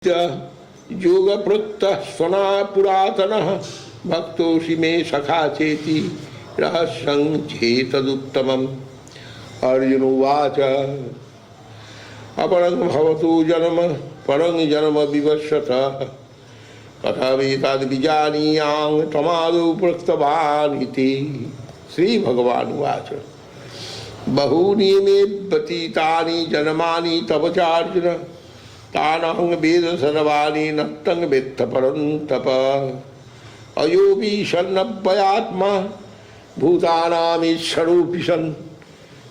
योग प्रोक्त स्वना पुरातन भक्तोषि मे सखा चेति रहस्यं चेतदुत्तमम्। अर्जुन उवाच अपरं भवतु जन्म परं जन्म विवस्वतः कथमेतद् विजानीयां त्वमादौ प्रोक्तवान् इति। श्री भगवान् उवाच बहूनि मे व्यतीतानि जन्मानि तव चार्जुन तानहं वेद सर्वाणि न तं वेत्थ परन्तप। अयोऽपि सन्नव्ययात्मा भूतानामीश्वरोऽपि सन्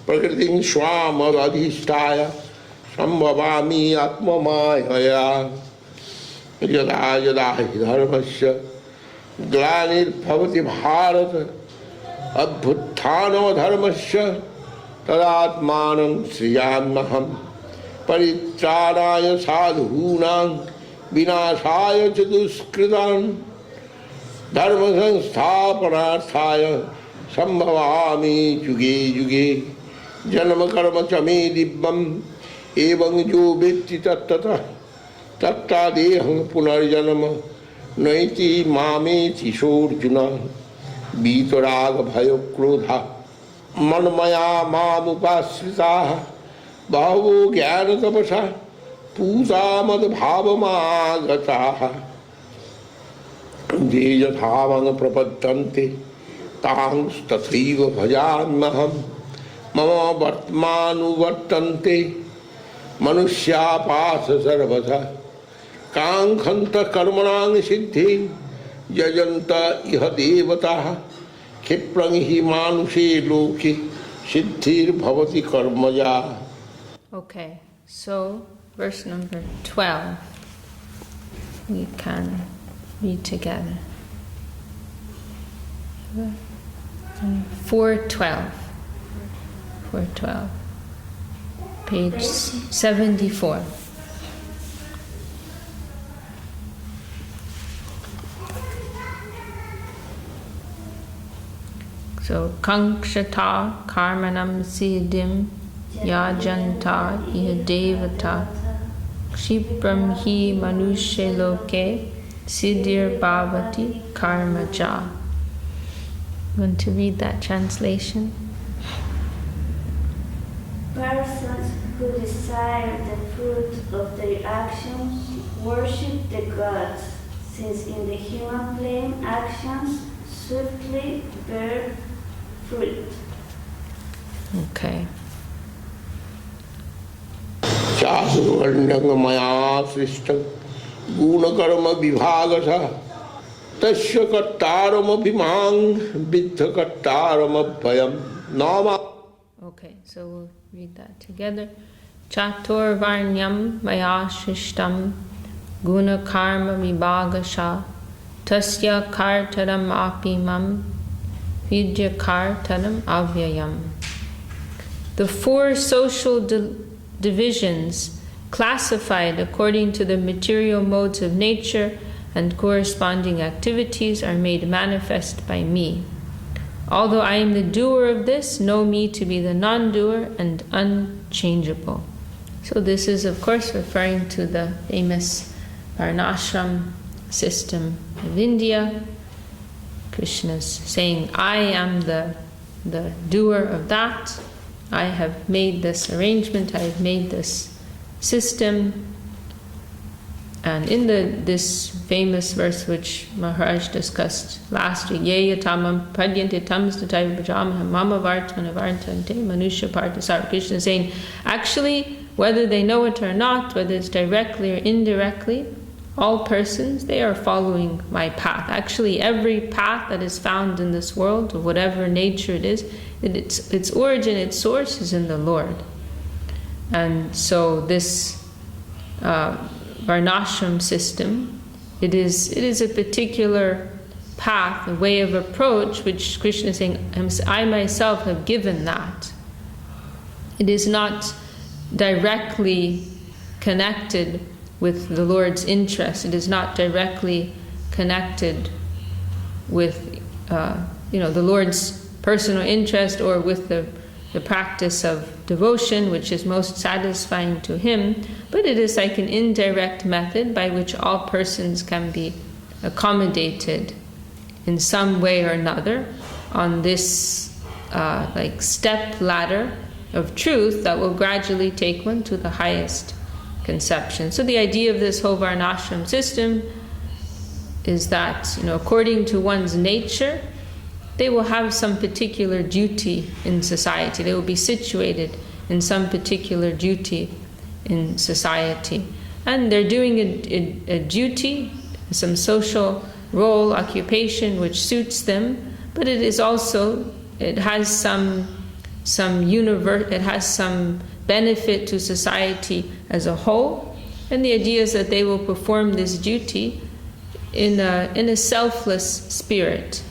प्रकृतिं स्वामधिष्ठाय सम्भवामि आत्ममायया। यदा यदा हि धर्मस्य ग्लानिर्भवति भारत अभ्युत्थानमधर्मस्य तदात्मानं सृजाम्यहम्। परित्राणाय साधूनां विनाशाय च दुष्कृतां धर्म संस्थापनार्थाय संभवामि युगे युगे। जन्म कर्म च मे दिव्यम् एवं जो वेत्ति तत्ततः तत्तादेहं पुनर्जन्म नैति मामेति सोऽर्जुन। वीतराग भय क्रोधा मन्मया मामुपाश्रिताः बहवो ज्ञान तपसा पूता मद्भावमागताः। ये यथा मां प्रपद्यन्ते तांस्तथैव भजाम्यहम्। मम वर्त्मानुवर्तन्ते मनुष्या पार्थ सर्वथा काङ्क्षन्तः कर्मणां सिद्धिं यजन्त इह देवताः। क्षिप्रं हि मानुषे लोके सिद्धिर्भवति कर्मजा। Okay, so verse number 12, we can read together. 412, 412, page 74. So, kankshata karmanam siddhim yajanta iha devata kshipram hi manushe loke siddhir bhavati karmaja. Want to read that translation? Persons who desire the fruit of their actions worship the gods, since in the human plane actions swiftly bear fruit. Okay. चातुर्वर्ण्यं मया सृष्टं गुणकर्म विभागशः तस्य कर्तारमपि मां विद्ध कर्तारमभयम् नाम। Okay, so we'll read that together. Chaturvarnyam maya shrishtam gunakarma vibhagasha tasya kartaram apimam vidya kartaram avyayam. The four social divisions classified according to the material modes of nature and corresponding activities are made manifest by me. Although I am the doer of this, know me to be the non-doer and unchangeable. So this is of course referring to the famous Varnashram system of India. Krishna's saying, I am the doer of that. I have made this arrangement, I have made this system. And in this famous verse which Maharaj discussed last week, Ye yatamam padyante tamstataiva bhajamaham mama vartmana vartante manusha parthasara. Krishna is saying, actually, whether they know it or not, whether it's directly or indirectly, all persons, they are following my path. Actually, every path that is found in this world, of whatever nature it is, its origin, its source is in the Lord. And so this Varnashram system, it is a particular path, a way of approach, which Krishna is saying, I myself have given that. It is not directly connected with the Lord's interest. It is not directly connected with the Lord's personal interest or with the practice of devotion which is most satisfying to him, but it is like an indirect method by which all persons can be accommodated in some way or another on this like step ladder of truth that will gradually take one to the highest conception. So the idea of this whole varnashram system is that, according to one's nature, they will have some particular duty in society. They will be situated in some particular duty in society. And they're doing a duty, some social role, occupation, which suits them, but it is also, it has some benefit to society as a whole. And the idea is that they will perform this duty in a selfless spirit.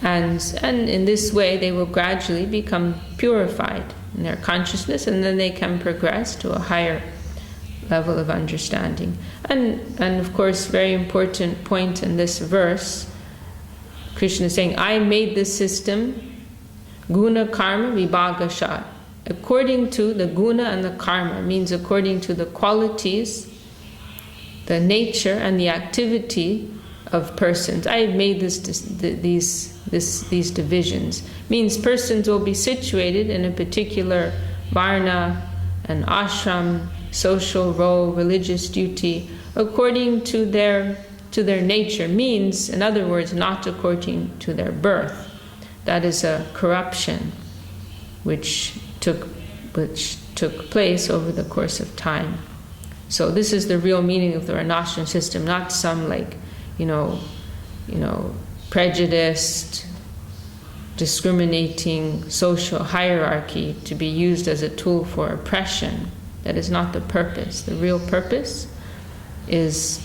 And in this way, they will gradually become purified in their consciousness, and then they can progress to a higher level of understanding. And of course, very important point in this verse, Krishna is saying, I made this system, guna karma vibhagasha, according to the guna and the karma, means according to the qualities, the nature and the activity of persons. I have made these divisions. Means persons will be situated in a particular varna, an ashram, social role, religious duty, according to their nature. Means, in other words, not according to their birth. That is a corruption which took place over the course of time. So this is the real meaning of the varnashram system, not some prejudiced, discriminating social hierarchy to be used as a tool for oppression. That is not the purpose. The real purpose is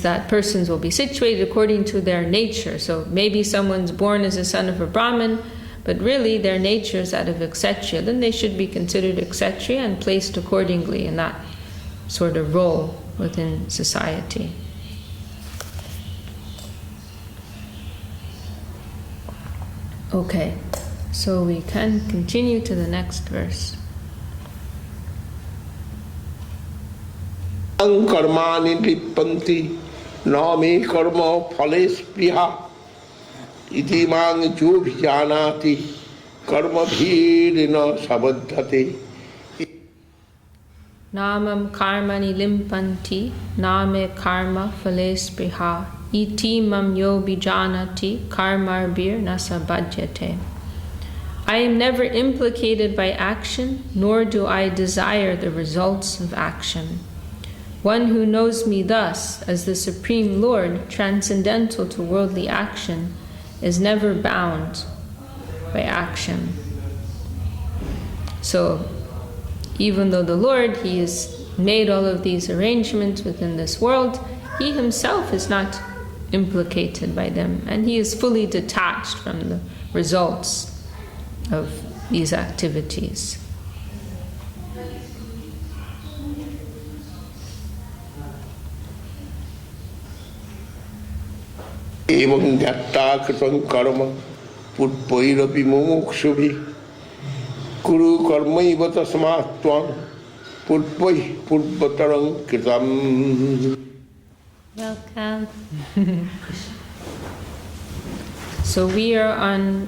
that persons will be situated according to their nature. So maybe someone's born as a son of a Brahmin, but really their nature is that of a kshatriya. Then they should be considered a kshatriya and placed accordingly in that sort of role within society. Okay, so we can continue to the next verse. Karmani lipanti nami karma phales priha iti mang jo bhijanati karma bhirina sabadhate. Namam karmani limpanti name karma phales priha iti mam yo bijanati karmarbir nasabhadyate. I am never implicated by action, nor do I desire the results of action. One who knows me thus, as the Supreme Lord, transcendental to worldly action, is never bound by action. So, even though the Lord, He has made all of these arrangements within this world, He Himself is not implicated by them, and He is fully detached from the results of these activities. Evam gyatta kritam karma purpairapi mumukshubhi kuru karmaiva tasmat tvam purpai purvatarang kritam. Welcome. So we are on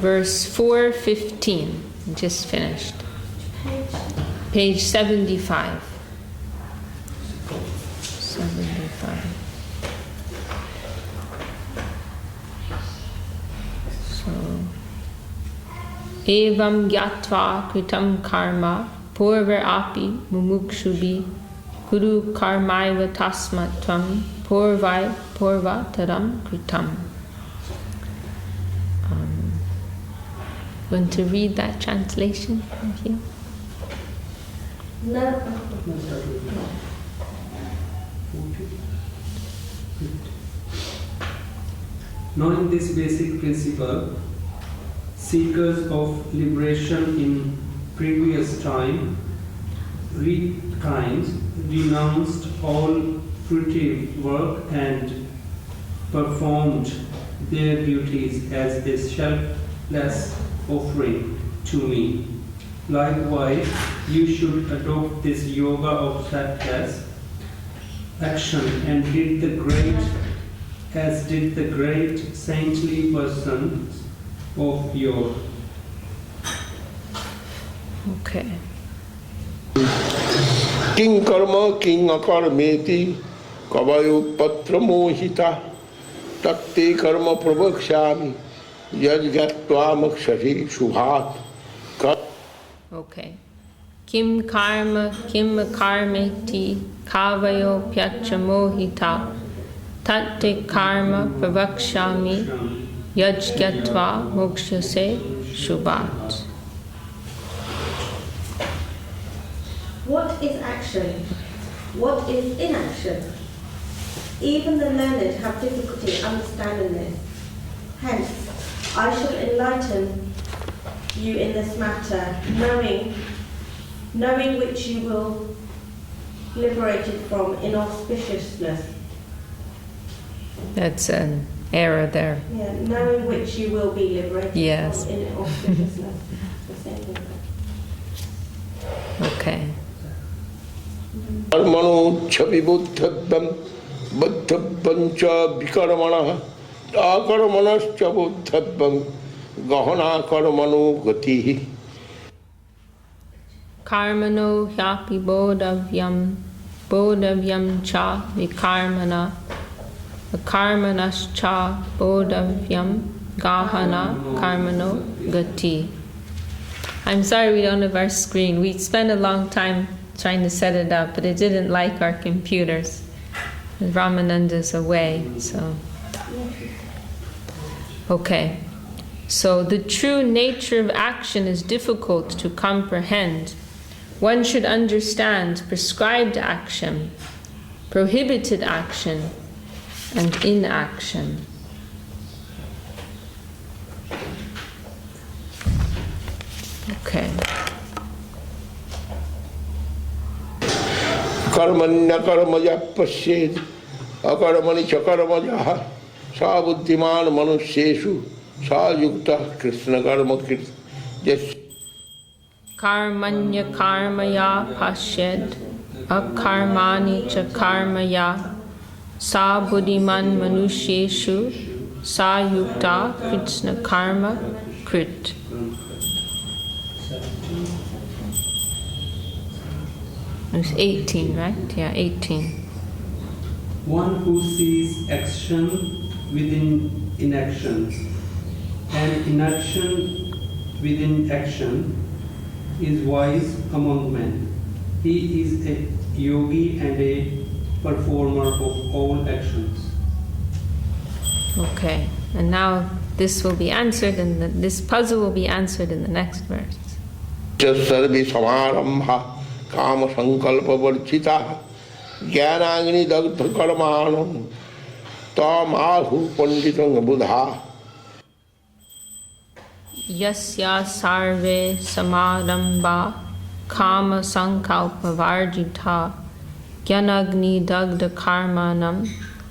verse 415, just finished. Page 75. 75. So, evam gyatva kritam karma purva api mumukshubhi guru karmaiva tasmat tvam purvai purva taram kritam. Want to read that translation of you? No. Knowing this basic principle, seekers of liberation in previous times renounced all fruitive work and performed their duties as a less offering to me. Likewise, you should adopt this yoga of selfless action and did the great saintly persons of yore. Okay. King karma king akarmeti kavayo patra mohita tatte karma pravakshami yajgatva makshari shubhat. Okay. Kim karmeti kavayo pyatra mohita tatte karma pravakshami yajgatva mokshase shubhat. What is action? What is inaction? Even the learned have difficulty understanding this. Hence, I shall enlighten you in this matter, knowing which you will be liberated from inauspiciousness. That's an error there. Yeah, knowing which you will be liberated Yes. from inauspiciousness. The same thing. Okay. Karmano chapi buddhabam buddhabam cha vikarmana akarmanas cha buddhabam gahana karmano gati. Karmano hyapi bodhavyam cha vikarmana akarmanas cha bodhavyam gahana karmano gati. I'm sorry we don't have our screen. We spent a long time trying to set it up, but it didn't like our computers. Ramananda's away, so. Okay. So the true nature of action is difficult to comprehend. One should understand prescribed action, prohibited action, and inaction. Okay. Karmanya karmaya pasyed akarmani chakarmaya sa buddhiman manusyeshu sa yukta krishna karma yes. Karmanya karmaya pashyed akarmani cha karmaya sa buddhiman manusyeshu sa yukta krishna karma krit. It's 18, right? Yeah, 18. One who sees action within inaction and inaction within action is wise among men. He is a yogi and a performer of all actions. Okay, and now this will be answered, and this puzzle will be answered in the next verse. Sarvi samarambha Kama sankalpa varchita Jnanagni dagdha karmanam Tam ahu panditang buddha. Yasya sarve samarambha Kama sankalpa varjita Jnanagni dagdha karmanam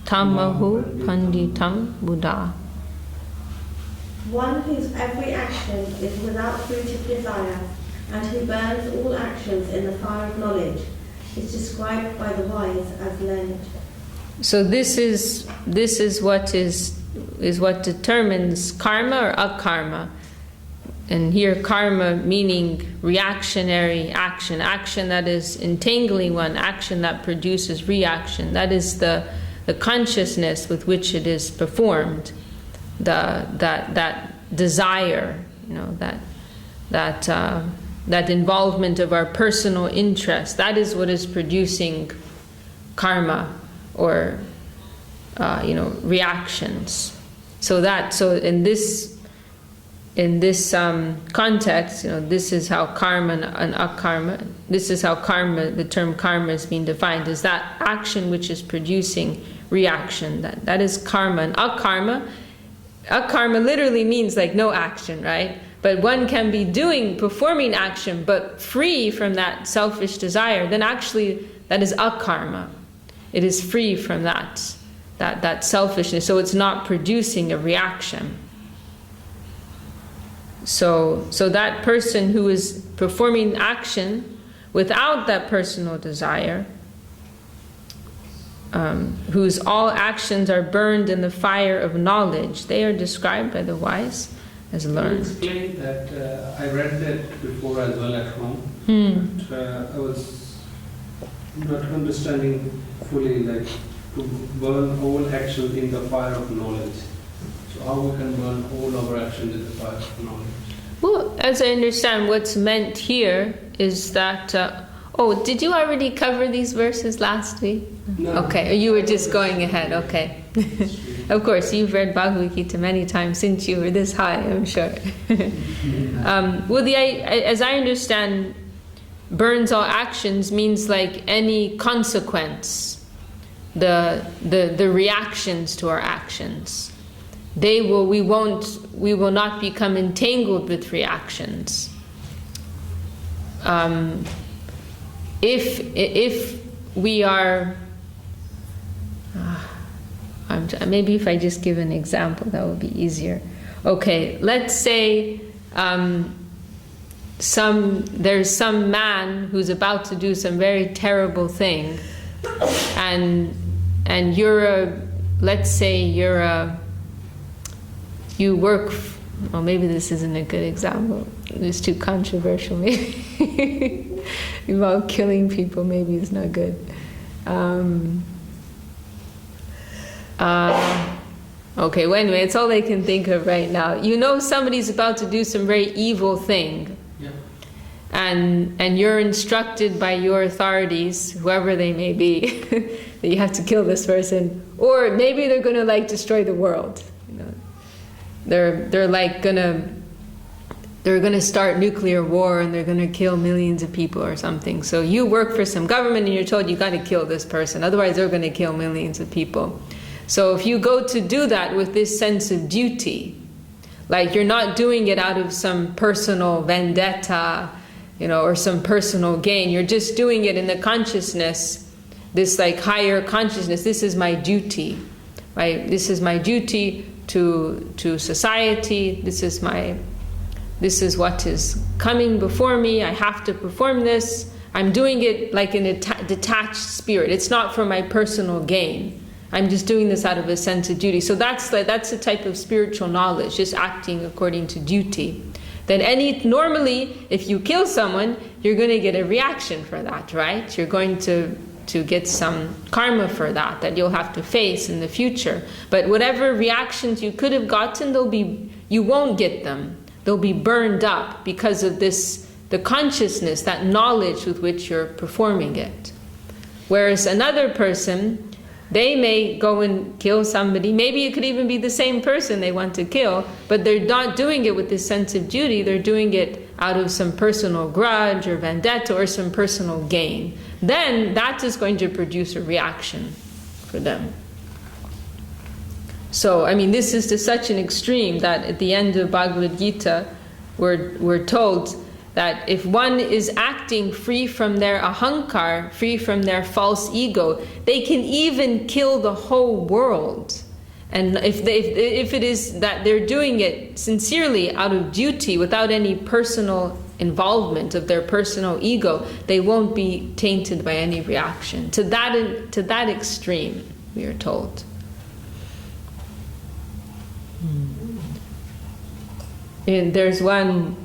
Tamahu panditam buddha. One whose every action is without fruit of desire and who burns all actions in the fire of knowledge is described by the wise as learned. So this is what determines karma or akarma. And here karma meaning reactionary action, action that is entangling one, action that produces reaction. That is the consciousness with which it is performed. That desire, that involvement of our personal interest, that is what is producing karma or reactions. So in this context, this is how karma and akarma, this is how karma, the term karma is being defined, is that action which is producing reaction. That is karma. And akarma literally means like no action, right? But one can be performing action, but free from that selfish desire, then actually that is akarma. It is free from that selfishness, so it's not producing a reaction. So that person who is performing action without that personal desire, whose all actions are burned in the fire of knowledge, they are described by the wise as learned. Can you explain that? I read that before as well at home. But, I was not understanding fully, like to burn all actions in the fire of knowledge. So how we can burn all our actions in the fire of knowledge? Well, as I understand, what's meant here is that. Did you already cover these verses last week? No. Okay, you were just going ahead. Okay. Of course, you've read Bhagavad-gita many times since you were this high, I'm sure. As I understand, burns all actions means like any consequence, the reactions to our actions. We will not become entangled with reactions. If we are, maybe if I just give an example, that would be easier. Okay, let's say there's some man who's about to do some very terrible thing, and you work. Well, maybe this isn't a good example. It's too controversial, maybe. About killing people, maybe it's not good. Okay, well, anyway, it's all I can think of right now. You know somebody's about to do some very evil thing. Yeah. And you're instructed by your authorities, whoever they may be, that you have to kill this person. Or maybe they're going to like destroy the world. You know, they're going to start nuclear war and they're going to kill millions of people or something. So you work for some government and you're told you got to kill this person, otherwise they're going to kill millions of people. So if you go to do that with this sense of duty, like you're not doing it out of some personal vendetta, or some personal gain, you're just doing it in the consciousness, this like higher consciousness, this is my duty, right? This is my duty to society, this is what is coming before me, I have to perform this. I'm doing it like in a detached spirit. It's not for my personal gain. I'm just doing this out of a sense of duty. So that's a type of spiritual knowledge, just acting according to duty. Then normally, if you kill someone, you're going to get a reaction for that, right? You're going to get some karma for that you'll have to face in the future. But whatever reactions you could have gotten, you won't get them. They'll be burned up because of the consciousness, that knowledge with which you're performing it. Whereas another person, they may go and kill somebody. Maybe it could even be the same person they want to kill, but they're not doing it with this sense of duty. They're doing it out of some personal grudge or vendetta or some personal gain. Then that is going to produce a reaction for them. So, this is to such an extreme that at the end of Bhagavad-gita, we're told that if one is acting free from their ahankar, free from their false ego, they can even kill the whole world. And if it is that they're doing it sincerely out of duty, without any personal involvement of their personal ego, they won't be tainted by any reaction. To that extreme, we are told. And there's one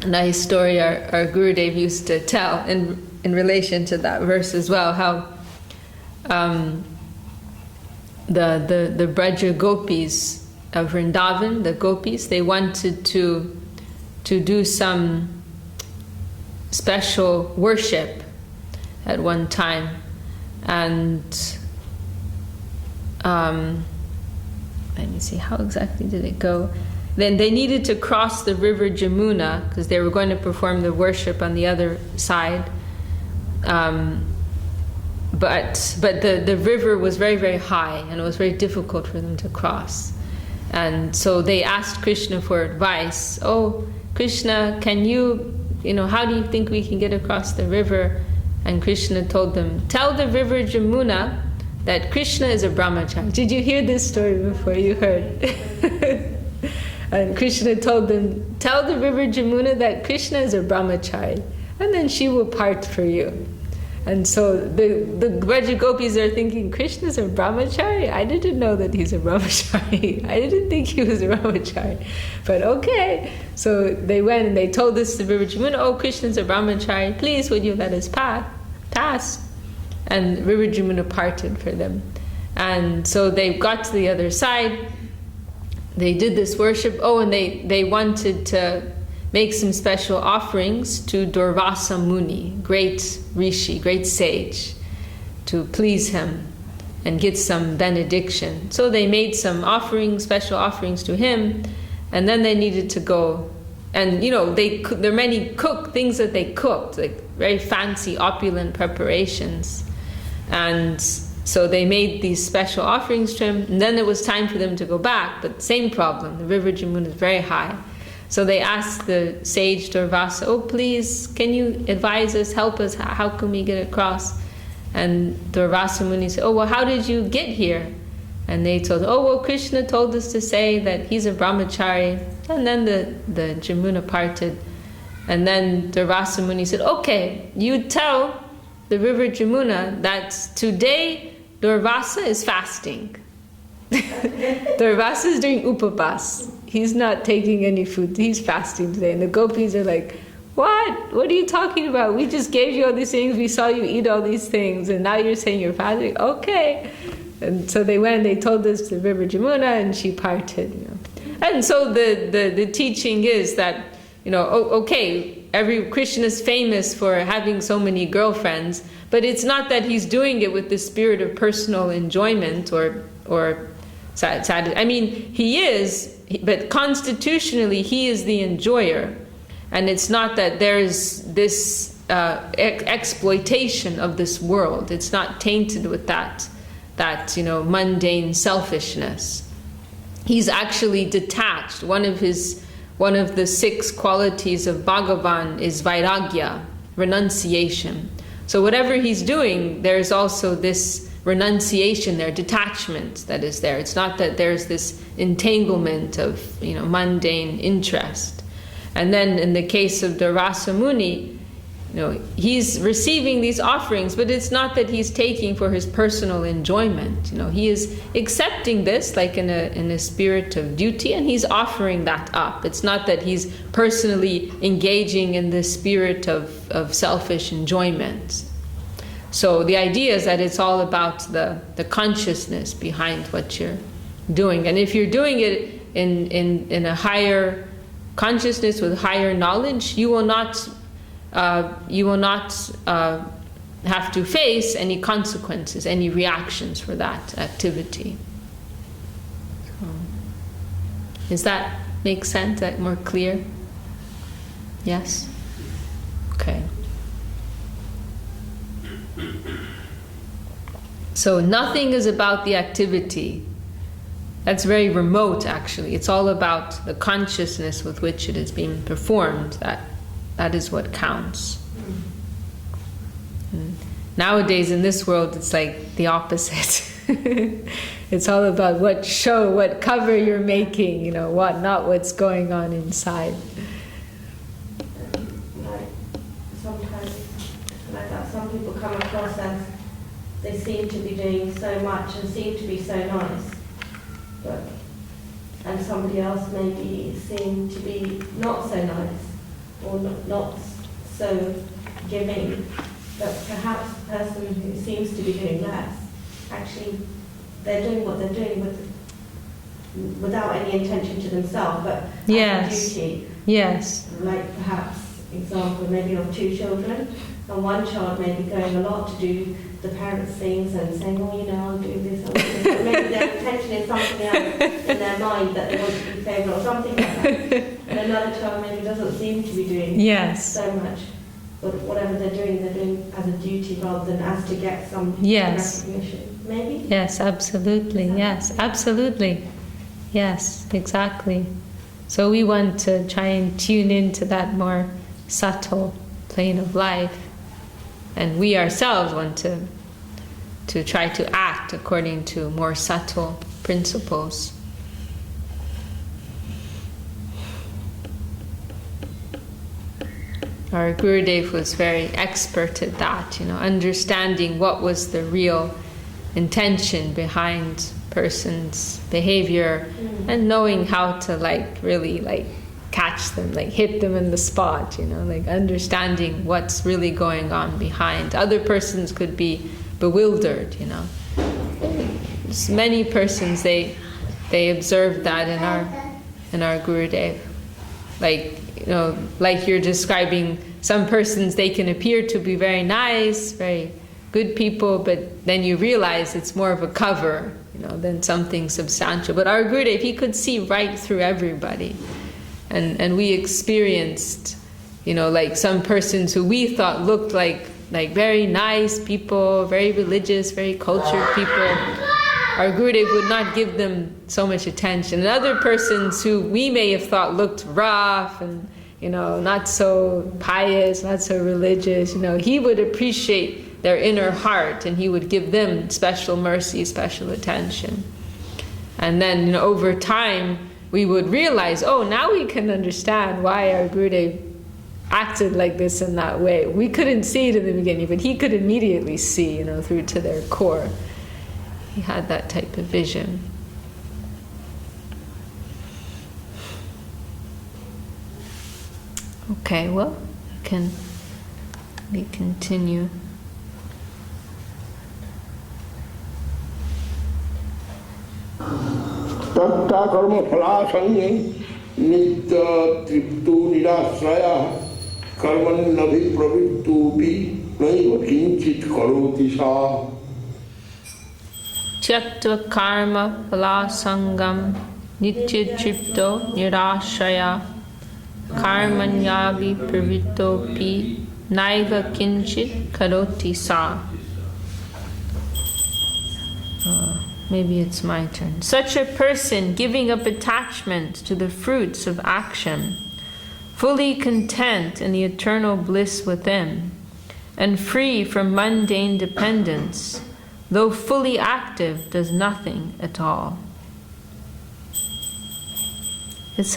nice story our Gurudev used to tell in relation to that verse as well, how the Braja gopis of Vrindavan, the gopis, they wanted to do some special worship at one time, and let me see, how exactly did it go? Then they needed to cross the river Jamuna because they were going to perform the worship on the other side. But the river was very, very high and it was very difficult for them to cross. And so they asked Krishna for advice. Oh, Krishna, can you, how do you think we can get across the river? And Krishna told them, tell the river Jamuna that Krishna is a brahmachari. Did you hear this story before? You heard? And Krishna told them, tell the river Jamuna that Krishna is a brahmachari, and then she will part for you. And so the Braja Gopis are thinking, Krishna's a brahmachari? I didn't know that he's a brahmachari. I didn't think he was a brahmachari. But okay. So they went and they told this to River Jamuna, oh, Krishna's a brahmachari. Please, would you let us pass? And River Jamuna parted for them. And so they got to the other side. They did this worship. Oh, and they wanted to make some special offerings to Durvasa Muni, great rishi, great sage, to please him and get some benediction. So they made some offerings, special offerings to him, and then they needed to go. And there are many things that they cooked, like very fancy, opulent preparations. And so they made these special offerings to him, and then it was time for them to go back. But same problem, the river Jamuna is very high. So they asked the sage Durvasa, oh, please, can you advise us, help us, how can we get across? And Durvasa Muni said, oh, well, how did you get here? And they told, oh, well, Krishna told us to say that he's a brahmachari. And then the Jamuna parted. And then Durvasa Muni said, okay, you tell the river Jamuna that today Durvasa is fasting. Durvasa is doing upapas. He's not taking any food. He's fasting today. And the gopis are like, what? What are you talking about? We just gave you all these things. We saw you eat all these things. And now you're saying you're fasting? Okay. And so they went, they told this to River Jamuna, and she parted. And so the teaching is that, okay, Krishna is famous for having so many girlfriends, but it's not that he's doing it with the spirit of personal enjoyment or I mean, he is, but constitutionally he is the enjoyer, and it's not that there's this exploitation of this world. It's not tainted with that mundane selfishness. He's actually detached. One of the 6 qualities of Bhagavan is vairagya, renunciation. So whatever he's doing, there's also this renunciation there, detachment that is there. It's not that there's this entanglement of mundane interest. And then in the case of Durvasa Muni, he's receiving these offerings, but it's not that he's taking for his personal enjoyment. He is accepting this like in a spirit of duty, and he's offering that up. It's not that he's personally engaging in the spirit of selfish enjoyment. So the idea is that it's all about the consciousness behind what you're doing. And if you're doing it in a higher consciousness with higher knowledge, you will not have to face any consequences, any reactions for that activity. So, does that make sense? Is that more clear? Yes? Okay. So nothing is about the activity. That's very remote, actually. It's all about the consciousness with which it is being performed. That is what counts. And nowadays in this world, it's like the opposite. It's all about what show, what cover you're making, not what's going on inside. Sometimes, like that, some people come across as they seem to be doing so much and seem to be so nice, and somebody else maybe seem to be not so nice or not so giving, but perhaps the person who seems to be doing less, actually they're doing what they're doing without any intention to themselves, but as a duty. Yes. Like perhaps example maybe of 2 children, and one child may be going a lot to do the parents' things and saying, I'll do this, I'll do this. But maybe their intention is something else in their mind that they want to be favoured or something like that. And another child maybe doesn't seem to be doing so much. But whatever they're doing as a duty rather than as to get some recognition. Maybe? Yes, absolutely. Yes, absolutely. Yes, exactly. So we want to try and tune into that more subtle plane of life. And we ourselves want to try to act according to more subtle principles. Our Gurudev was very expert at that, understanding what was the real intention behind person's behavior and knowing how to really catch them, hit them in the spot, understanding what's really going on behind. Other persons could be bewildered, Many persons, they observed that in our Gurudev. Like you're describing, some persons, they can appear to be very nice, very good people, but then you realize it's more of a cover, than something substantial. But our Gurudev, he could see right through everybody. And we experienced, some persons who we thought looked like very nice people, very religious, very cultured people. Our Gurudev would not give them so much attention. And other persons who we may have thought looked rough and, not so pious, not so religious, he would appreciate their inner heart and he would give them special mercy, special attention. And then, over time, we would realize, now we can understand why our Gurudev acted like this in that way. We couldn't see it in the beginning, but he could immediately see, through to their core. He had that type of vision. Okay, well, we continue. Tatta karma phala sange nitya triptu nirasraya karman nabhi pravittu pi naiva kinchit karoti sa. Tyaktva karma phala sangam nitya tripto nirashaya karmanyavi pravitto pi naiva kinchit karoti sa. Maybe it's my turn. Such a person, giving up attachment to the fruits of action, fully content in the eternal bliss within, and free from mundane dependence, though fully active, does nothing at all. It's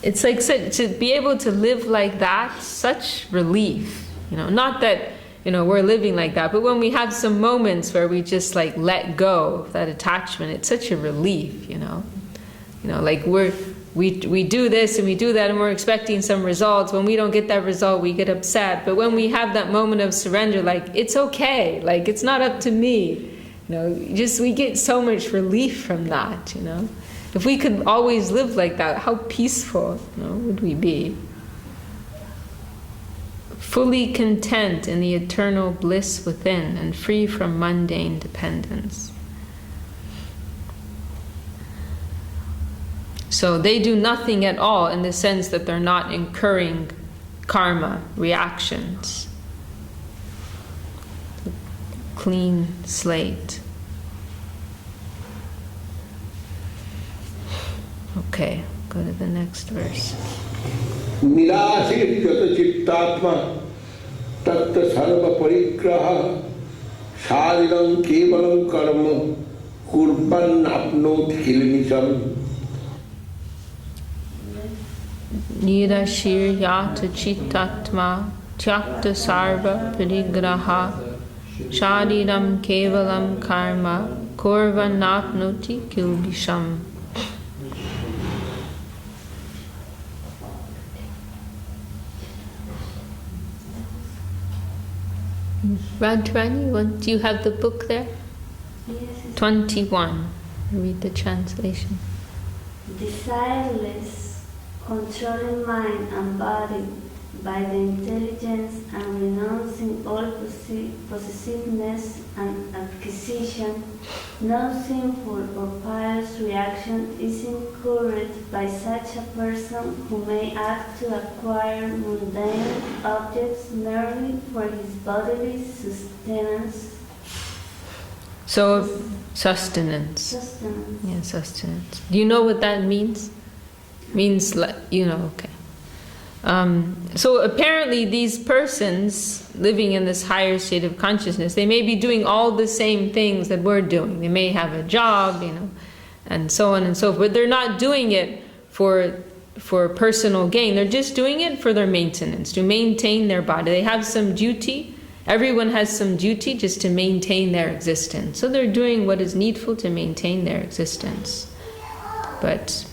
it's like to be able to live like that, such relief. Not that, we're living like that, but when we have some moments where we just let go of that attachment, it's such a relief, we do this and we do that and we're expecting some results. When we don't get that result, we get upset. But when we have that moment of surrender, it's okay, it's not up to me, we get so much relief from that, If we could always live like that, how peaceful, would we be? Fully content in the eternal bliss within and free from mundane dependence. So they do nothing at all in the sense that they're not incurring karma, reactions. Clean slate. Okay, go to the next verse. Nirashiryata chittatma tatta sarva parigraha shariram kevalam karma kurban apnot kilmisham. Nirashiryata chittatma tyakta sarva parigraha shariram kevalam karma kurvan apnoti kilbisham. Radharani, do you have the book there? Yes. 21. Read the translation. Desireless, controlling mind and body by the intelligence and renouncing all possessiveness and acquisition, no sinful or pious reaction is incurred by such a person who may act to acquire mundane objects merely for his bodily sustenance. So, sustenance. Sustenance. Yeah, sustenance. Do you know what that means? Means, okay. So apparently these persons living in this higher state of consciousness, they may be doing all the same things that we're doing. They may have a job, and so on and so forth. But they're not doing it for for personal gain. They're just doing it for their maintenance, to maintain their body. They have some duty. Everyone has some duty just to maintain their existence. So they're doing what is needful to maintain their existence. But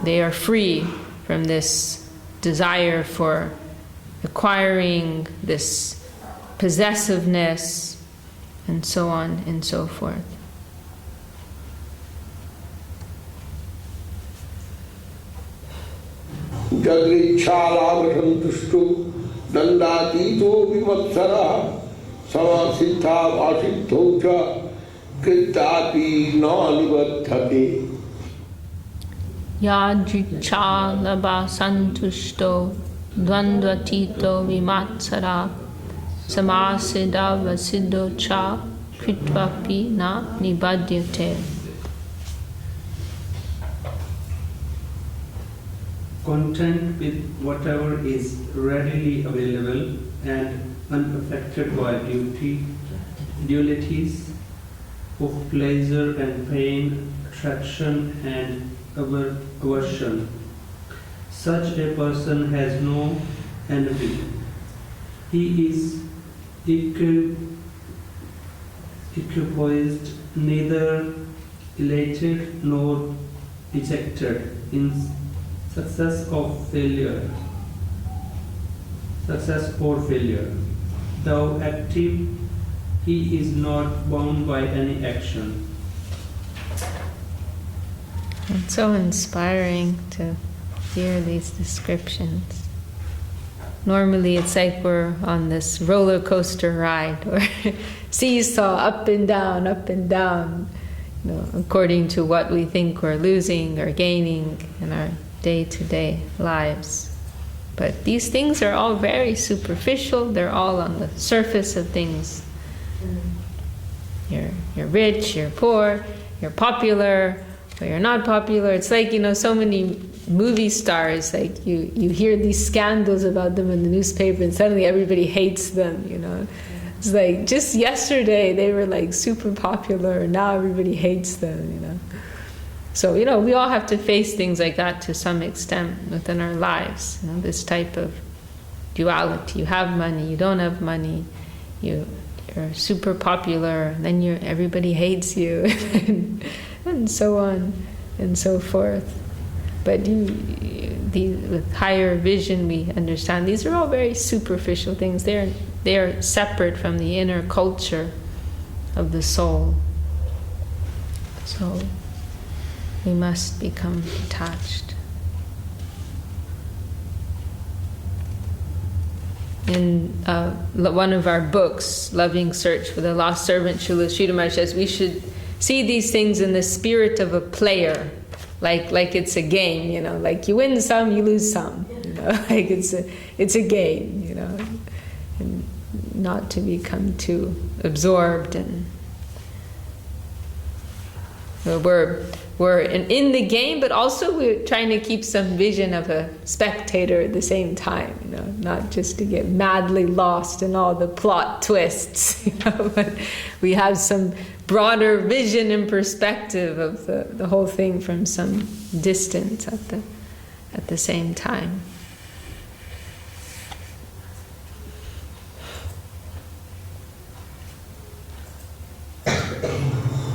they are free from this desire for acquiring, this possessiveness, and so on and so forth. Jagrichālābhasantuṣṭu dandatīto vimatsarah samasiddhā vāsiddhau ca kritāpi na nibaddhate. Yadrichālābhasantuṣṭo dvandvatito vimatsara samasiddhā vāsiddhau ca kritvapi na nibadyate. Content with whatever is readily available and unaffected by dualities of pleasure and pain, attraction and aversion. Such a person has no envy. He is equipoised, neither elated nor dejected in success or failure. Though active, he is not bound by any action. It's so inspiring to hear these descriptions. Normally it's like we're on this roller coaster ride or seesaw, up and down, according to what we think we're losing or gaining in our day-to-day lives. But these things are all very superficial. They're all on the surface of things. You're rich, you're poor, you're popular, or you're not popular. It's like, so many movie stars, like you hear these scandals about them in the newspaper and suddenly everybody hates them, It's like just yesterday they were like super popular and now everybody hates them, So, we all have to face things like that to some extent within our lives. This type of duality. You have money, you don't have money, you're super popular, and then everybody hates you, and so on and so forth. But with higher vision, we understand these are all very superficial things. They are separate from the inner culture of the soul. So we must become detached. In one of our books, Loving Search for the Lost Servant, Srila Sridhar Maharaj says we should see these things in the spirit of a player, like it's a game, like you win some, you lose some, like it's a game, and not to become too absorbed and we're in the game, but also we're trying to keep some vision of a spectator at the same time, not just to get madly lost in all the plot twists, but we have some broader vision and perspective of the whole thing from some distance at the same time.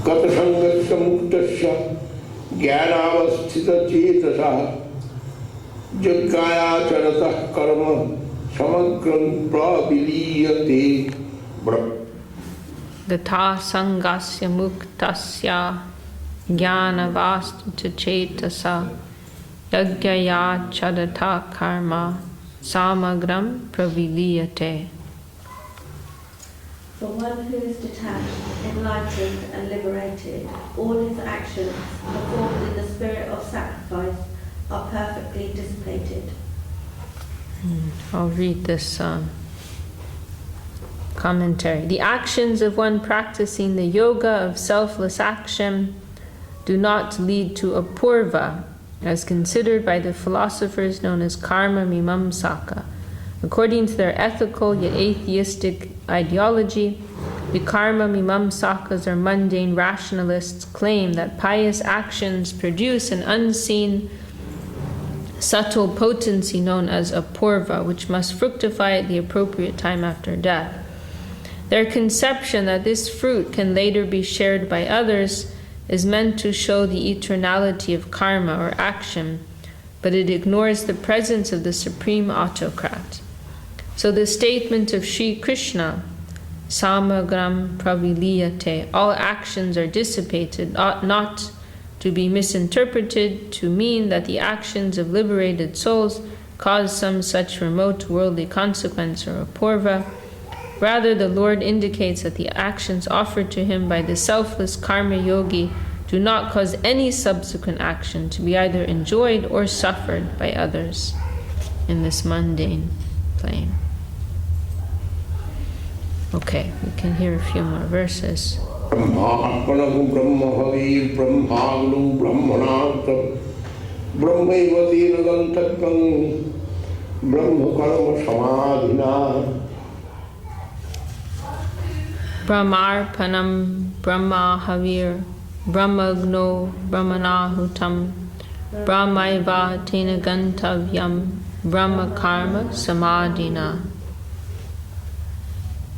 Katasangasya muktasya jnanavasthita cetasa jagaya charatah karma samagram praviliyate. Gata sangasya muktasya jnanavasthita cetasa yajnaya charatah karma samagram praviliyate. For one who is detached, enlightened and liberated, all his actions, performed in the spirit of sacrifice, are perfectly dissipated. I'll read this commentary. The actions of one practicing the yoga of selfless action do not lead to apurva, as considered by the philosophers known as karma mimamsaka. According to their ethical yet atheistic ideology, the karma mimamsakas or mundane rationalists claim that pious actions produce an unseen subtle potency known as apurva, which must fructify at the appropriate time after death. Their conception that this fruit can later be shared by others is meant to show the eternality of karma or action, but it ignores the presence of the supreme autocrat. So the statement of Sri Krishna, samagram praviliyate, all actions are dissipated, ought not to be misinterpreted to mean that the actions of liberated souls cause some such remote worldly consequence or apurva. Rather, the Lord indicates that the actions offered to him by the selfless karma yogi do not cause any subsequent action to be either enjoyed or suffered by others in this mundane plane. Okay, we can hear a few more verses. Brahmākpanahu brahmahavir brahmāgnu brahmanātam brahmaiva tena gantakam brahma karma samadhina. Brahmarpanam brahmahavir brahmagno brahmanahutam brahmaiva tena gantavyam brahma karma samadhina.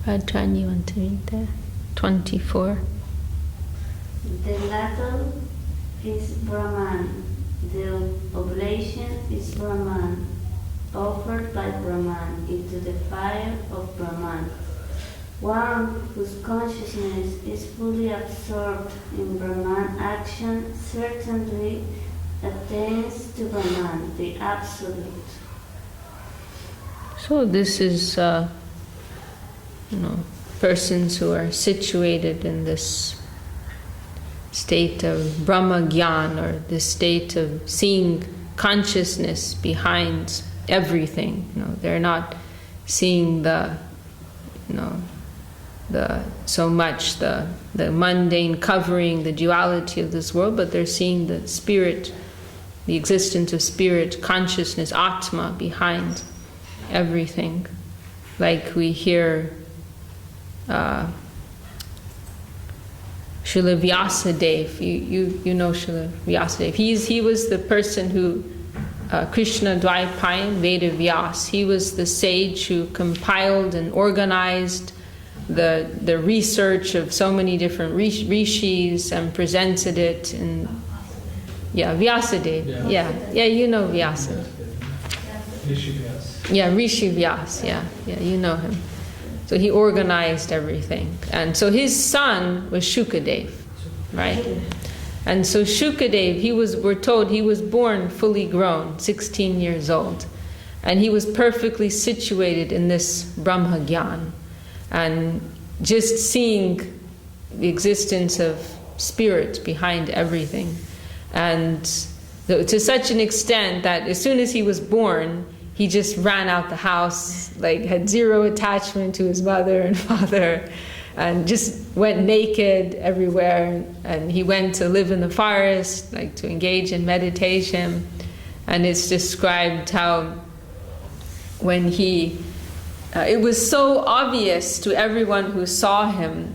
Radhan, you want to read that? 24. The ladle is Brahman. The oblation is Brahman, offered by Brahman into the fire of Brahman. One whose consciousness is fully absorbed in Brahman action certainly attains to Brahman, the Absolute. So this is, persons who are situated in this state of Brahma Gyan, or this state of seeing consciousness behind everything. They're not seeing the mundane covering, the duality of this world, but they're seeing the spirit, the existence of spirit, consciousness, Atma behind everything. Like we hear Srila Vyasadeva, you know Srila Vyasadeva. He was the person who, Krishna Dvaipayan Veda Vyas, he was the sage who compiled and organized the research of so many different rishis and presented it in, Vyasadeva. Yeah, you know Vyasa. Rishi Vyas. Yeah, Rishi Vyas, yeah, you know him. So he organized everything. And so his son was Shukadev, right? And so Shukadev, we're told he was born fully grown, 16 years old. And he was perfectly situated in this Brahma Gyan. And just seeing the existence of spirit behind everything. And to such an extent that as soon as he was born, he just ran out the house, had zero attachment to his mother and father, and just went naked everywhere. And he went to live in the forest, to engage in meditation. And it's described how when it was so obvious to everyone who saw him,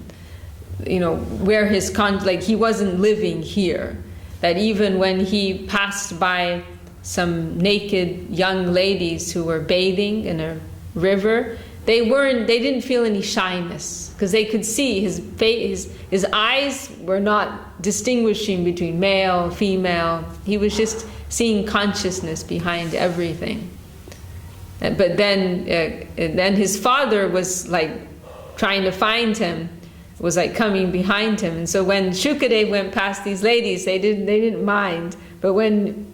where his he wasn't living here, that even when he passed by some naked young ladies who were bathing in a river, they didn't feel any shyness, because they could see his eyes were not distinguishing between male, female. He was just seeing consciousness behind everything. But then his father was trying to find him, was coming behind him. And so when Shukadev went past these ladies, they didn't mind. But when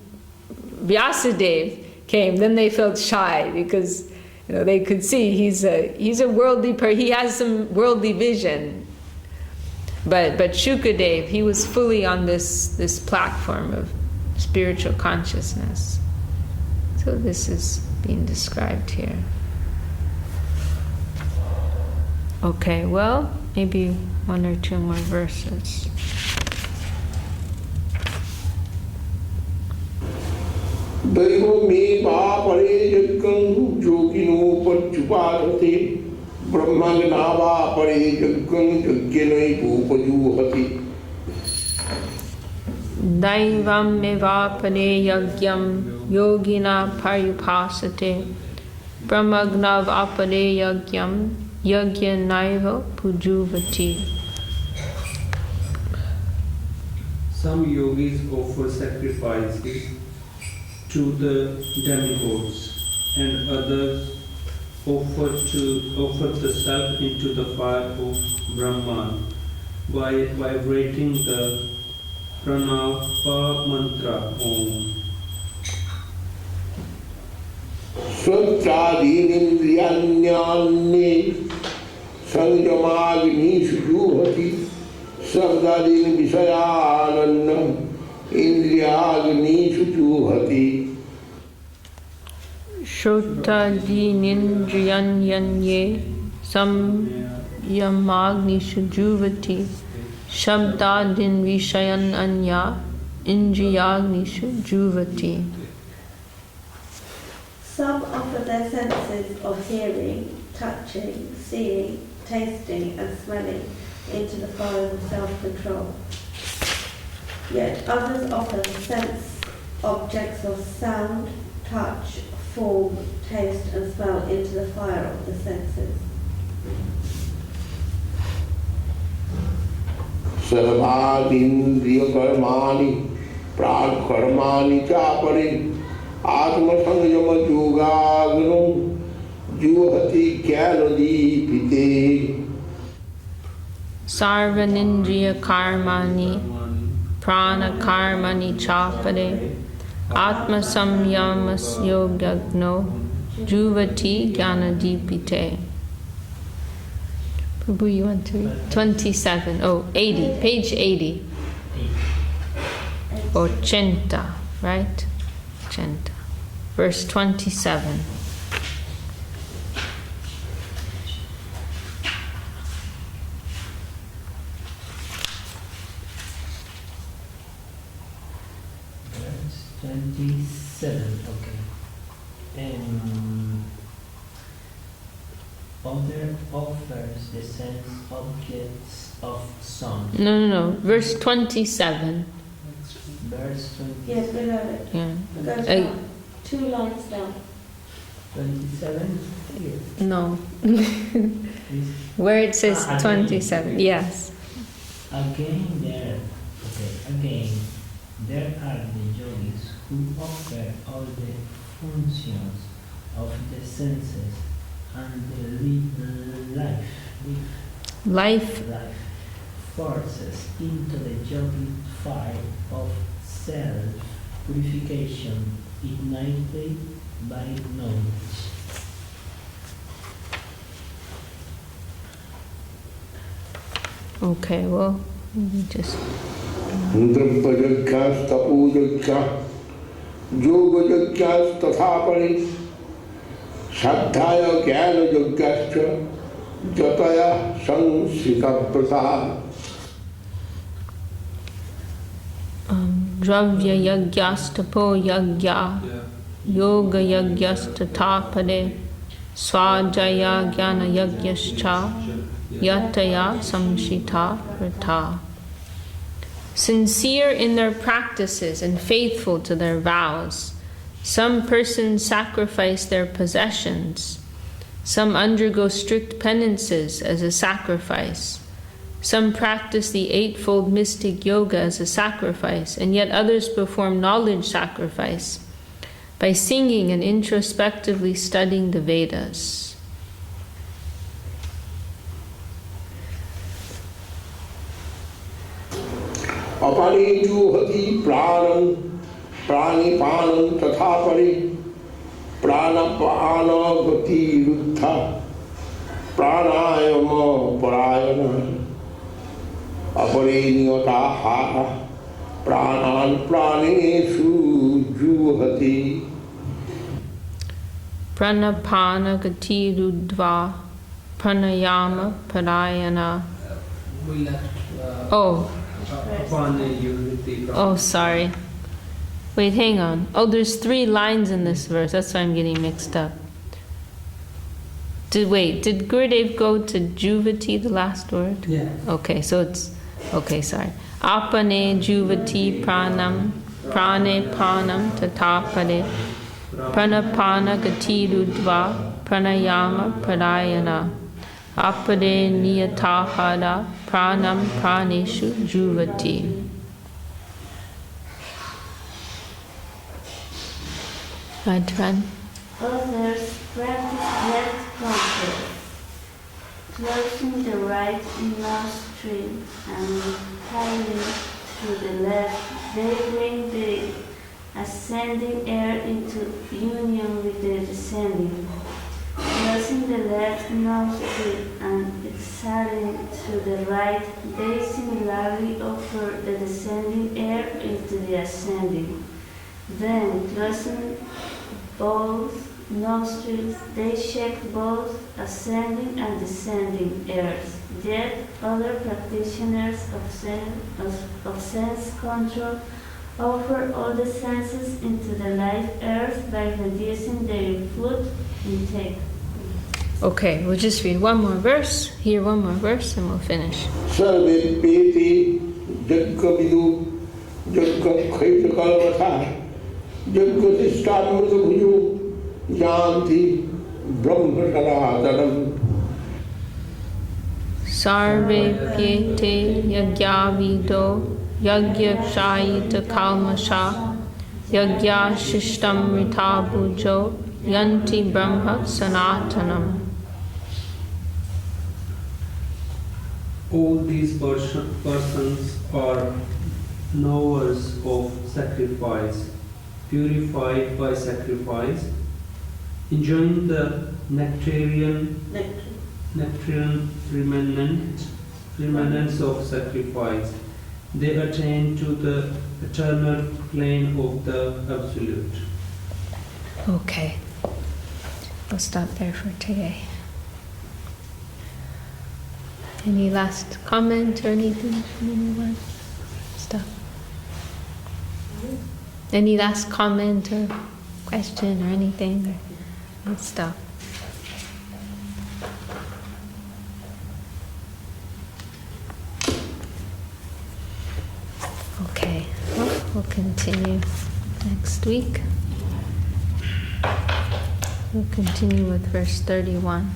Vyasadeva came, then they felt shy, because they could see he's a worldly he has some worldly vision. But Shukadev, he was fully on this platform of spiritual consciousness. So this is being described here. Okay, well, maybe one or two more verses. Daivame vapare jaggam yogino pachupadate brahmagna vapare jaggam yagyanai upajuhati. Daivam evapade yagyam yogina paryupasate brahmagnav apade yagyam yagya naiva pujuvati. Some yogis offer sacrifices to the demigods, and others offer the self into the fire of Brahman by vibrating the pranava mantra Om. Svatradinindriyanyanne sanjamagnishu juhati sabdadin visayanannam indriyagnishu juhati. Shrutadinindriyanyanye samyamagnishu juvati shabdadin vishayan anya indriyagnishu juvati. Some offer their senses of hearing, touching, seeing, tasting and smelling into the fire of self-control. Yet others offer the sense objects of sound, touch, form, taste and smell into the fire of the senses. Sarvadindriya karmani prad karmani chapare atma sanjama yogagno juhati jnanadipite. Sarvanindriya karmani prana karmani chapare atma samyamas yogagno juvati jnanadipite. Prabhu, you want to read? 27. Oh, 80. Page 80. Or Chenta, right? Chenta. Verse 27. Verse 27, okay. Other offers the sense objects of song. No. Verse 27. Verse 20. Yes, below it. Yeah. Go down. 2 lines down. 27 here. No. This- Where it says again. 27. Yes. Again there are the yogis who offer all the functions of the senses and the life forces into the yogic fire of self-purification ignited by knowledge. Okay, well, we just... Drupajagkas tapujagkas yogajagkas tathapari saddhaya jnanajagkascha jataya sansita prasad. Dravya yagyastapo yagya yoga yagyastatapade swajaya jnana yagyascha yataya samshita vrta. Sincere in their practices and faithful to their vows, some persons sacrifice their possessions, some undergo strict penances as a sacrifice, some practice the eightfold mystic yoga as a sacrifice, and yet others perform knowledge sacrifice by singing and introspectively studying the Vedas. Apani juhati pranam prani panam tathapari pranapana gati ruddha pranayama parayana apare niyataha pranan praneshu juhati. Pranapana gati ruddva pranayama parayana. We left Oh, sorry. Wait, hang on. Oh, there's 3 lines in this verse. That's why I'm getting mixed up. Did Gurudev go to Juvati, the last word? Yeah. Okay, so it's... Okay, sorry. Apane juvati pranam, prane panam tatapade, pranapana gati rudva, pranayama pradayana, apade niyatahada, pranam praneshu juvati. Adran. Others practice left control, closing the right nostril and exhaling through the left. They bring the ascending air into union with the descending. Closing the left nostril and exhaling through the right, they similarly offer the descending air into the ascending. Then, closing both nostrils, they check both ascending and descending airs. Yet, other practitioners of sense control offer all the senses into the life airs by reducing their food intake. Okay, we'll just read one more verse, hear one more verse, and we'll finish. Sarve peti jagga vidu jagga khaita kalvatha jagga sishtamurta bhuju yanti brahma sanatanam. Sarve pyete yagyavido yagyakshayita kalmasha yagya shishtam rita bhujo yanti brahma sanatanam. All these persons are knowers of sacrifice, purified by sacrifice, enjoying the nectarian remnants of sacrifice. They attain to the eternal plane of the Absolute. Okay, we'll stop there for today. Any last comment or anything from anyone? Stop. Any last comment or question or anything? Let's stop. Okay, well, we'll continue next week. We'll continue with verse 31.